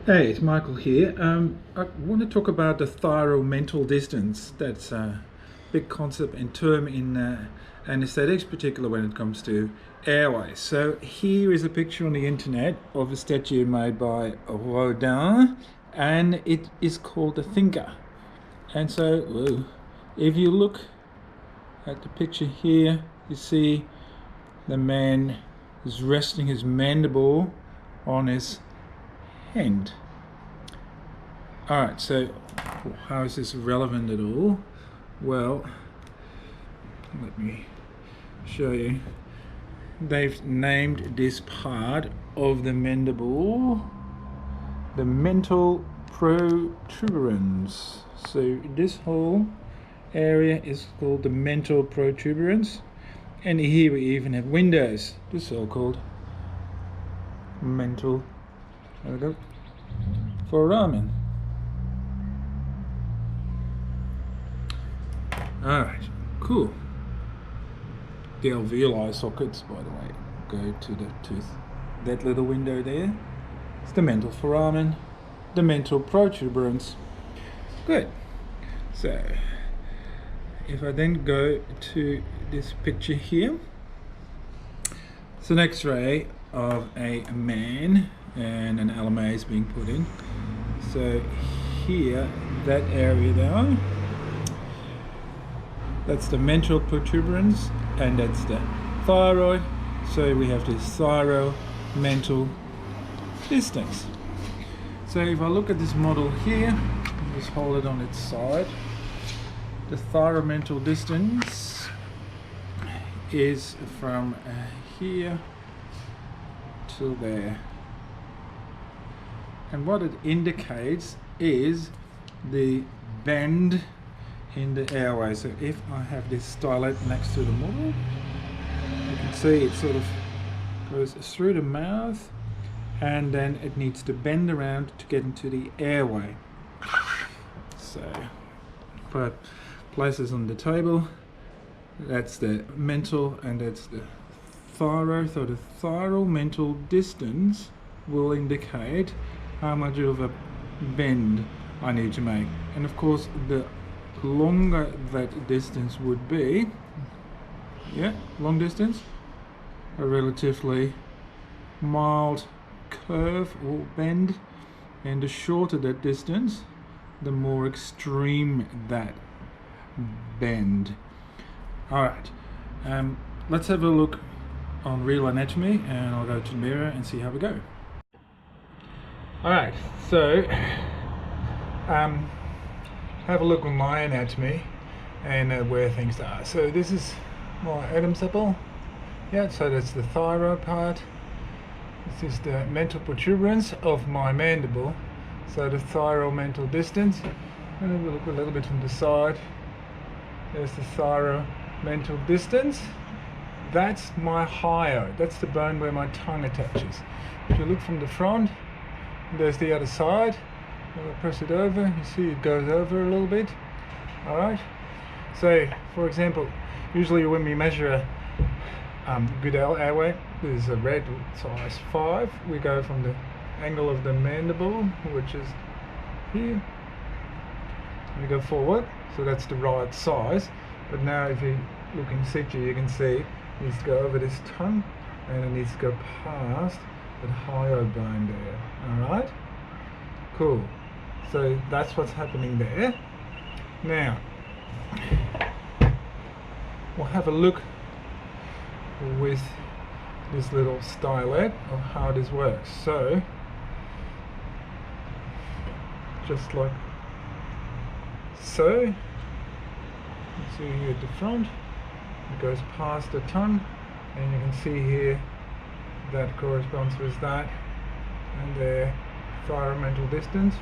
Hey, it's Michael here. I want to talk about the thyromental distance. That's a big concept and term in anesthetics, particularly when it comes to airways. So here is a picture on the internet of a statue made by Rodin, and it is called the Thinker. And so, if you look at the picture here, you see the man is resting his mandible on his hand. Alright, so how is this relevant at all? Well, let me show you. They've named this part of the mandible the mental protuberance. So this whole area is called the mental protuberance, and here we even have windows, the so-called mental foramen. Alright, cool. The alveoli sockets, by the way, go to the tooth. That little window there, it's the mental foramen, the mental protuberance. Good. So, if I then go to this picture here, it's an X-ray of a man and an LMA is being put in. So here, that area there, that's the mental protuberance, and that's the thyroid. So we have this thyromental distance. So if I look at this model here, just hold it on its side, the thyromental distance is from here to there. And what it indicates is the bend in the airway. So if I have this stylet next to the model, you can see it sort of goes through the mouth and then it needs to bend around to get into the airway. So put places on the table, that's the mental and that's the thyro. So the thyromental distance will indicate how much of a bend I need to make. And of course, the longer that distance would be, long distance, a relatively mild curve or bend, and the shorter that distance, the more extreme that bend. Alright, let's have a look on real anatomy, and I'll go to the mirror and see how we go. Alright, so have a look on my anatomy and where things are. So this is my Adam's apple. Yeah, so that's the thyroid part. This is the mental protuberance of my mandible. So the thyromental distance. And then we'll look a little bit from the side. There's the thyromental distance. That's my hyoid. That's the bone where my tongue attaches. If you look from the front, there's the other side. I'll press it over, you see it goes over a little bit. Alright, so for example, usually when we measure a good airway, this is a red size 5, we go from the angle of the mandible, which is here, we go forward, so that's the right size. But now if you look in situ, you can see it needs to go over this tongue and it needs to go past that hyoid bone there. Alright, cool. So that's what's happening there. Now, we'll have a look with this little stylet of how this works. So, just like so, you see here at the front, it goes past the tongue, and you can see here that corresponds with that, and the thyromental distance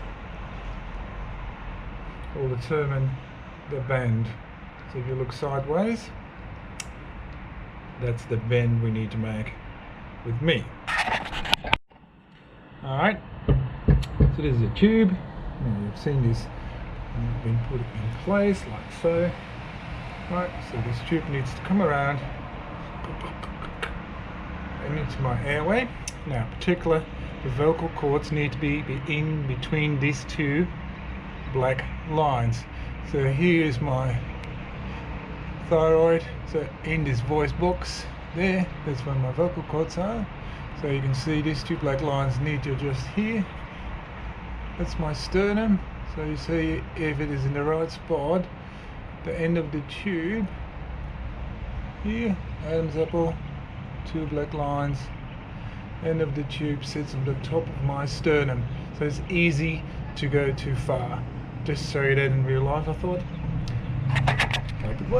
will determine the bend. So if you look sideways, that's the bend we need to make with me. Alright, so this is a tube. Now you've seen this been put in place like so. Right, so this tube needs to come around and into my airway. Now, particular the vocal cords need to be in between these two black lines. So here is my thyroid. So in this voice box there, that's where my vocal cords are. So you can see these two black lines need to adjust here. That's my sternum. So you see if it is in the right spot. The end of the tube here, Adam's apple, two black lines. End of the tube sits on the top of my sternum. So it's easy to go too far. Just so you that in real life, I thought. Like it was.